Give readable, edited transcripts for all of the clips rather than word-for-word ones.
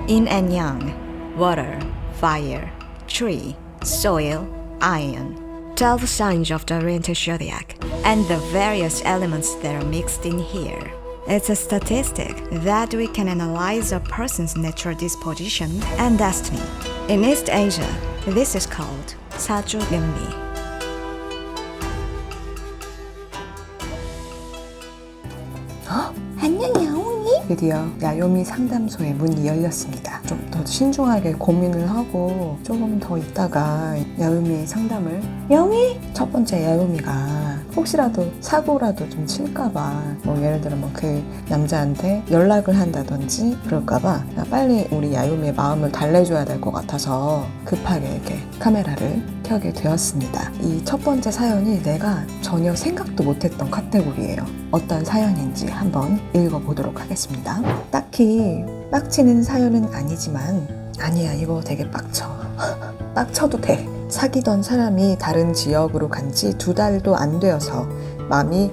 Yin and yang, water, fire, tree, soil, iron. 12 signs of the Oriental zodiac, and the various elements that are mixed in here. It's a statistic that we can analyze a person's natural disposition and destiny. In East Asia, this is called 사주 명리. 안녕 야옹이? 드디어 야요미 상담소의 문이 열렸습니다. 좀 더 신중하게 고민을 하고 조금 더 있다가 야요미 상담을 야옹이? 첫 번째 야요미가 혹시라도 사고라도 좀 칠까봐 뭐 예를 들어 뭐 그 남자한테 연락을 한다든지 그럴까봐 빨리 우리 야요미의 마음을 달래줘야 될 것 같아서 급하게 이렇게 카메라를 켜게 되었습니다. 이 첫 번째 사연이 내가 전혀 생각도 못했던 카테고리예요. 어떤 사연인지 한번 읽어보도록 하겠습니다. 딱히 빡치는 사연은 아니지만 아니야 이거 되게 빡쳐. 빡쳐도 돼. 사귀던 사람이 다른 지역으로 간 지 2달도 안 되어서 마음이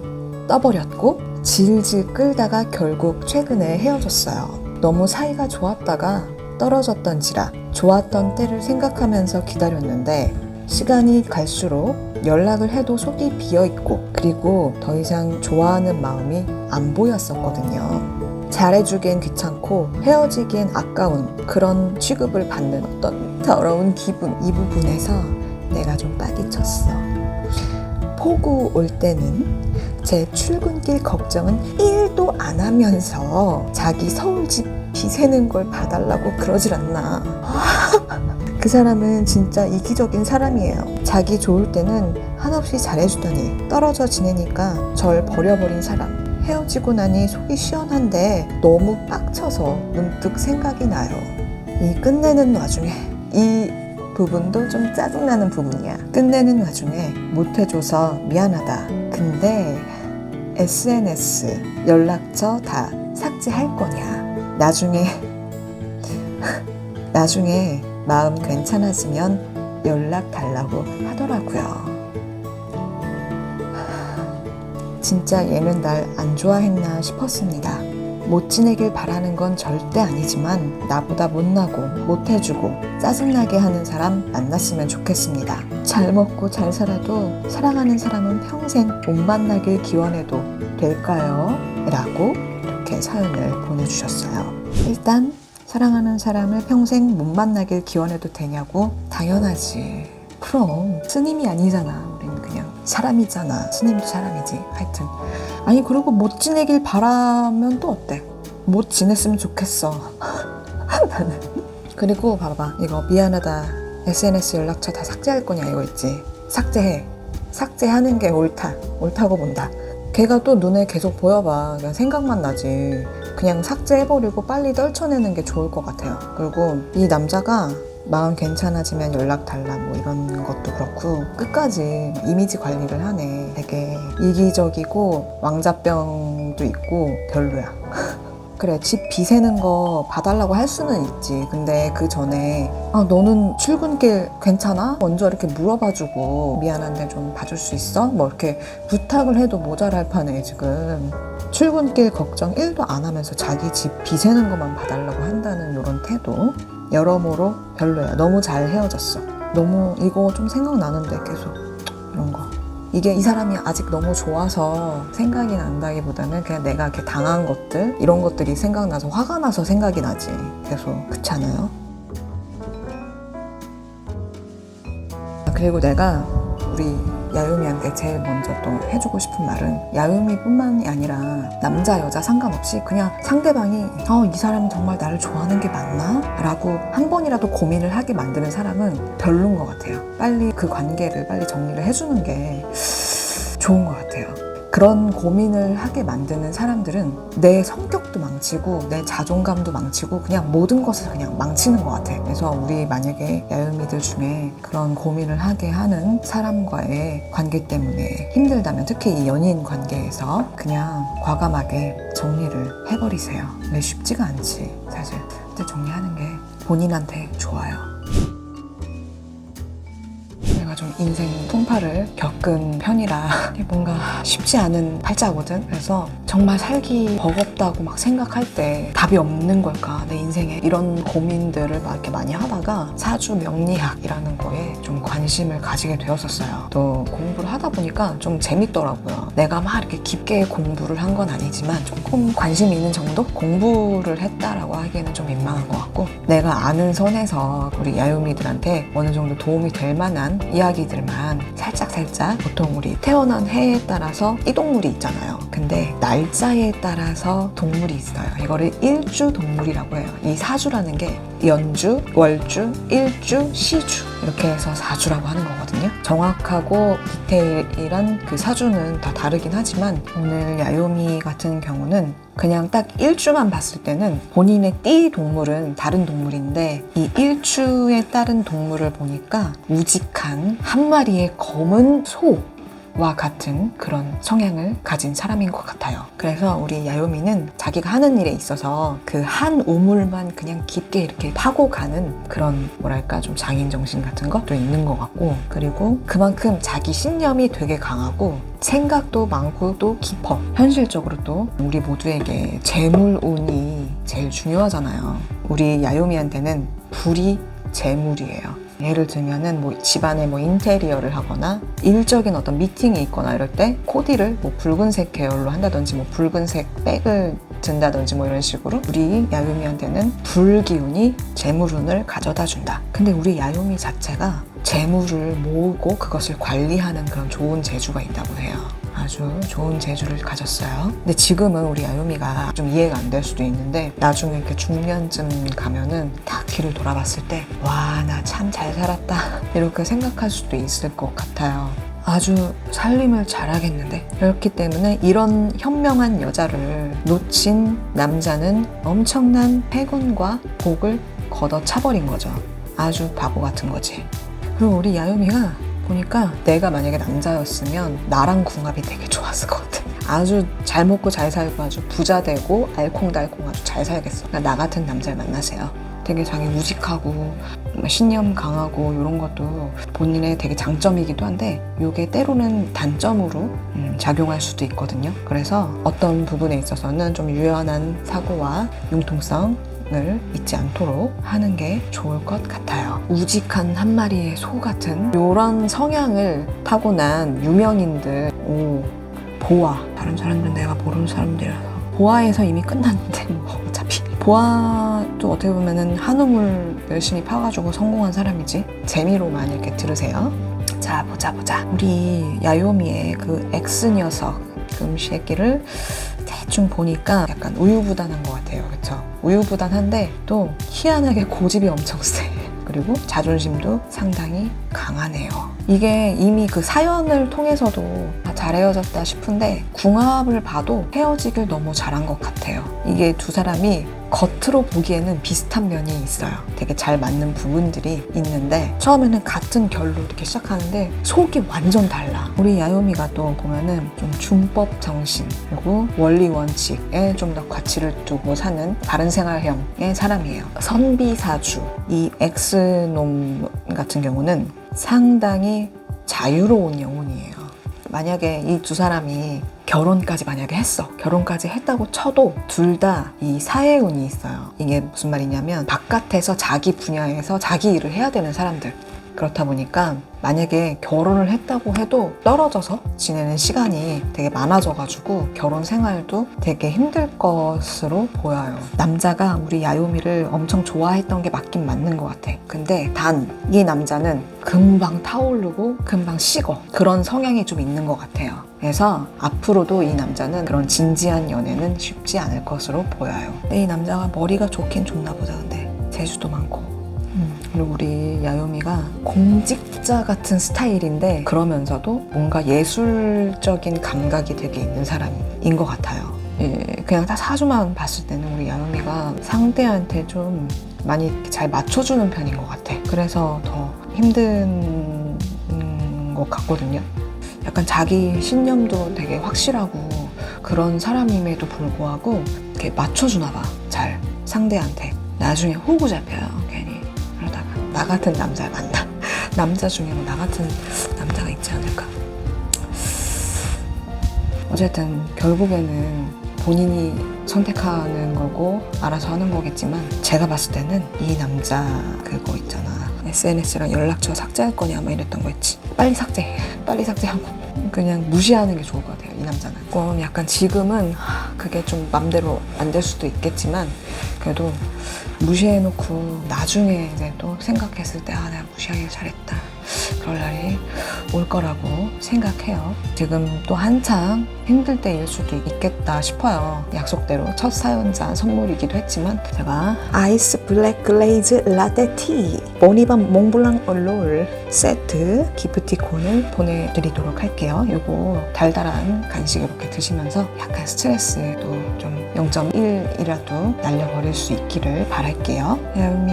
떠버렸고 질질 끌다가 결국 최근에 헤어졌어요. 너무 사이가 좋았다가 떨어졌던지라 좋았던 때를 생각하면서 기다렸는데 시간이 갈수록 연락을 해도 속이 비어있고 그리고 더 이상 좋아하는 마음이 안 보였었거든요. 잘해주기엔 귀찮고 헤어지기엔 아까운 그런 취급을 받는 어떤 더러운 기분, 이 부분에서 내가 좀 빠기 쳤어. 폭우 올 때는 제 출근길 걱정은 1도 안 하면서 자기 서울집 비세는 걸 봐달라고 그러질 않나. 그 사람은 진짜 이기적인 사람이에요. 자기 좋을 때는 한없이 잘해주더니 떨어져 지내니까 절 버려버린 사람. 헤어지고 나니 속이 시원한데 너무 빡쳐서 문득 생각이 나요. 이 끝내는 와중에 이 부분도 좀 짜증나는 부분이야. 끝내는 와중에 못해줘서 미안하다. 근데 SNS, 연락처 다 삭제할 거냐. 나중에 마음 괜찮아지면 연락 달라고 하더라고요. 진짜 얘는 날 안 좋아했나 싶었습니다. 못 지내길 바라는 건 절대 아니지만 나보다 못나고 못해주고 짜증나게 하는 사람 만났으면 좋겠습니다. 잘 먹고 잘 살아도 사랑하는 사람은 평생 못 만나길 기원해도 될까요? 라고 이렇게 사연을 보내주셨어요. 일단 사랑하는 사람을 평생 못 만나길 기원해도 되냐고? 당연하지. 그럼 스님이 아니잖아. 우린 그냥 사람이잖아. 스님도 사람이지. 하여튼 아니 그리고 못 지내길 바라면 또 어때? 못 지냈으면 좋겠어. 나는. 그리고 봐봐 이거 미안하다 SNS 연락처 다 삭제할 거냐 이거 있지. 삭제해. 삭제하는 게 옳다고 본다. 걔가 또 눈에 계속 보여봐. 그냥 생각만 나지. 그냥 삭제해버리고 빨리 떨쳐내는 게 좋을 것 같아요. 그리고 이 남자가 마음 괜찮아지면 연락 달라 뭐 이런 것도 그렇고 끝까지 이미지 관리를 하네. 되게 이기적이고 왕자병도 있고 별로야. 그래 집 비세는 거 봐달라고 할 수는 있지. 근데 그 전에 너는 출근길 괜찮아? 먼저 이렇게 물어봐주고 미안한데 좀 봐줄 수 있어? 뭐 이렇게 부탁을 해도 모자랄 판에 지금 출근길 걱정 1도 안 하면서 자기 집 비세는 것만 봐달라고 한다는 이런 태도 여러모로 별로야. 너무 잘 헤어졌어. 너무 이거 좀 생각나는데 계속 이런 거. 이게 이 사람이 아직 너무 좋아서 생각이 난다기보다는 그냥 내가 이렇게 당한 것들 이런 것들이 생각나서 화가 나서 생각이 나지. 계속 그렇지 않아요? 그리고 내가 우리 야요미한테 제일 먼저 또 해주고 싶은 말은 야요미뿐만이 아니라 남자 여자 상관없이 그냥 상대방이 이 사람이 정말 나를 좋아하는 게 맞나? 라고 한 번이라도 고민을 하게 만드는 사람은 별로인 것 같아요. 빨리 그 관계를 빨리 정리를 해주는 게 좋은 것 같아요. 그런 고민을 하게 만드는 사람들은 내 성격도 망치고 내 자존감도 망치고 그냥 모든 것을 그냥 망치는 것 같아. 그래서 우리 만약에 야요미들 중에 그런 고민을 하게 하는 사람과의 관계 때문에 힘들다면 특히 이 연인 관계에서 그냥 과감하게 정리를 해버리세요. 왜 쉽지가 않지 사실. 근데 정리하는 게 본인한테 좋아요. 내가 내가 좀 인생 풍파를 겪은 편이라 뭔가 쉽지 않은 팔자거든. 그래서 정말 살기 버겁다고 막 생각할 때 답이 없는 걸까 내 인생에, 이런 고민들을 막 이렇게 많이 하다가 사주 명리학이라는 거에 좀 관심을 가지게 되었었어요. 또 공부를 하다 보니까 좀 재밌더라고요. 내가 막 이렇게 깊게 공부를 한 건 아니지만 조금 관심이 있는 정도? 공부를 했다라고 하기에는 좀 민망한 것 같고, 내가 아는 선에서 우리 야요미들한테 어느 정도 도움이 될 만한 이야기들만 살짝 보통 우리 태어난 해에 따라서 띠동물이 있잖아요. 근데 날짜에 따라서 동물이 있어요. 이거를 일주 동물이라고 해요. 이 사주라는 게 연주, 월주, 일주, 시주 이렇게 해서 사주라고 하는 거거든요. 정확하고 디테일한 그 사주는 다 다르긴 하지만 오늘 야요미 같은 경우는 그냥 딱 일주만 봤을 때는 본인의 띠 동물은 다른 동물인데 이 일주에 따른 동물을 보니까 우직한 한 마리의 검은 소와 같은 그런 성향을 가진 사람인 것 같아요. 그래서 우리 야요미는 자기가 하는 일에 있어서 그 한 우물만 그냥 깊게 이렇게 파고 가는 그런 뭐랄까 좀 장인 정신 같은 것도 있는 것 같고, 그리고 그만큼 자기 신념이 되게 강하고 생각도 많고 또 깊어. 현실적으로 또 우리 모두에게 재물운이 제일 중요하잖아요. 우리 야요미한테는 불이 재물이에요. 예를 들면은 뭐 집안에 뭐 인테리어를 하거나 일적인 어떤 미팅이 있거나 이럴 때 코디를 뭐 붉은색 계열로 한다든지 뭐 붉은색 백을 든다든지 뭐 이런 식으로 우리 야요미한테는 불 기운이 재물운을 가져다 준다. 근데 우리 야요미 자체가 재물을 모으고 그것을 관리하는 그런 좋은 재주가 있다고 해요. 아주 좋은 재주를 가졌어요. 근데 지금은 우리 야요미가 좀 이해가 안 될 수도 있는데 나중에 이렇게 중년쯤 가면은 딱 뒤를 돌아봤을 때 와, 나 참 잘 살았다 이렇게 생각할 수도 있을 것 같아요. 아주 살림을 잘하겠는데. 그렇기 때문에 이런 현명한 여자를 놓친 남자는 엄청난 패군과 복을 걷어차버린 거죠. 아주 바보 같은 거지. 그리고 우리 야요미가 보니까 내가 만약에 남자였으면 나랑 궁합이 되게 좋았을 것 같아. 아주 잘 먹고 잘 살고 아주 부자 되고 알콩달콩 아주 잘 살겠어. 그러니까 나 같은 남자를 만나세요. 되게 자기 우직하고 신념 강하고 이런 것도 본인의 되게 장점이기도 한데 이게 때로는 단점으로 작용할 수도 있거든요. 그래서 어떤 부분에 있어서는 좀 유연한 사고와 융통성 을 잊지 않도록 하는 게 좋을 것 같아요. 우직한 한 마리의 소 같은 이런 성향을 타고난 유명인들, 보아, 다른 사람들은 내가 모르는 사람들이라서 보아에서 이미 끝났는데 뭐 어차피 보아도 어떻게 보면은 한우물 열심히 파가지고 성공한 사람이지. 재미로만 이렇게 들으세요. 자, 보자. 우리 야요미의 그 X녀석 금시애기를 대충 보니까 약간 우유부단한 것 같아요. 그쵸? 우유부단한데 또 희한하게 고집이 엄청 세. 그리고 자존심도 상당히 강하네요. 이게 이미 그 사연을 통해서도 잘 헤어졌다 싶은데 궁합을 봐도 헤어지길 너무 잘한 것 같아요. 이게 두 사람이 겉으로 보기에는 비슷한 면이 있어요. 되게 잘 맞는 부분들이 있는데 처음에는 같은 결로 이렇게 시작하는데 속이 완전 달라. 우리 야요미가 또 보면은 좀 중법 정신 그리고 원리 원칙에 좀 더 가치를 두고 사는 바른 생활형의 사람이에요. 선비사주 이 X놈 같은 경우는 상당히 자유로운 영혼이에요. 만약에 이 두 사람이 결혼까지 만약에 결혼까지 했다고 쳐도 둘 다 이 사회운이 있어요. 이게 무슨 말이냐면 바깥에서 자기 분야에서 자기 일을 해야 되는 사람들. 그렇다 보니까 만약에 결혼을 했다고 해도 떨어져서 지내는 시간이 되게 많아져가지고 결혼 생활도 되게 힘들 것으로 보여요. 남자가 우리 야요미를 엄청 좋아했던 게 맞긴 맞는 것 같아. 근데 단 이 남자는 금방 타오르고 금방 식어. 그런 성향이 좀 있는 것 같아요. 그래서 앞으로도 이 남자는 그런 진지한 연애는 쉽지 않을 것으로 보여요. 근데 이 남자가 머리가 좋긴 좋나 보자. 근데 재주도 많고. 그리고 우리 야요미가 공직자 같은 스타일인데 그러면서도 뭔가 예술적인 감각이 되게 있는 사람인 것 같아요. 그냥 다 사주만 봤을 때는 우리 야요미가 상대한테 좀 많이 잘 맞춰주는 편인 것 같아. 그래서 더 힘든 것 같거든요. 약간 자기 신념도 되게 확실하고 그런 사람임에도 불구하고 이렇게 맞춰주나 봐. 잘 상대한테. 나중에 호구 잡혀요. 괜히. 그러다가 나 같은 남자 만나. 남자 중에 뭐 나 같은 남자가 있지 않을까. 어쨌든 결국에는 본인이 선택하는 거고 알아서 하는 거겠지만 제가 봤을 때는 이 남자 그거 있잖아, SNS랑 연락처 삭제할 거냐 막 이랬던 거 있지. 빨리 삭제하고 그냥 무시하는 게 좋을 것 같아요. 이 남자는 조금 약간 지금은 그게 좀 맘대로 안 될 수도 있겠지만 그래도 무시해놓고 나중에 이제 또 생각했을 때 내가 무시하길 잘했다, 그럴 날이 올 거라고 생각해요. 지금 또 한창 힘들 때일 수도 있겠다 싶어요. 약속대로 첫 사연자 선물이기도 했지만 제가 아이스 블랙 글레이즈 라떼 티 보니밤 몽블랑 얼롤 세트 기프티콘을 보내드리도록 할게요. 요거 달달한 간식 이렇게 드시면서 약간 스트레스도 좀 0.1이라도 날려버릴 수 있기를 바랄게요. 야음이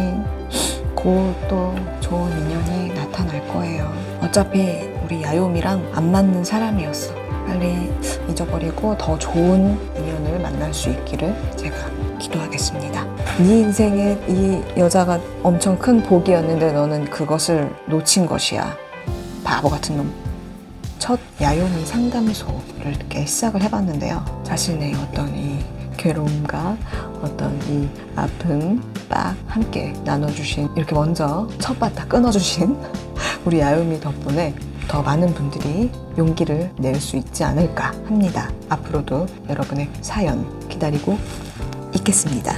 곧 또 좋은 인연이 나타날 거예요. 어차피 우리 야요미랑 안 맞는 사람이었어. 빨리 잊어버리고 더 좋은 인연을 만날 수 있기를 제가 기도하겠습니다. 네 인생에 이 여자가 엄청 큰 복이었는데 너는 그것을 놓친 것이야. 바보 같은 놈. 첫 야요미 상담소를 이렇게 시작을 해봤는데요. 자신의 어떤 이 괴로움과 어떤 이 아픔 딱 함께 나눠주신, 이렇게 먼저 첫 바닥 끊어주신 우리 야요미 덕분에 더 많은 분들이 용기를 낼 수 있지 않을까 합니다. 앞으로도 여러분의 사연 기다리고 있겠습니다.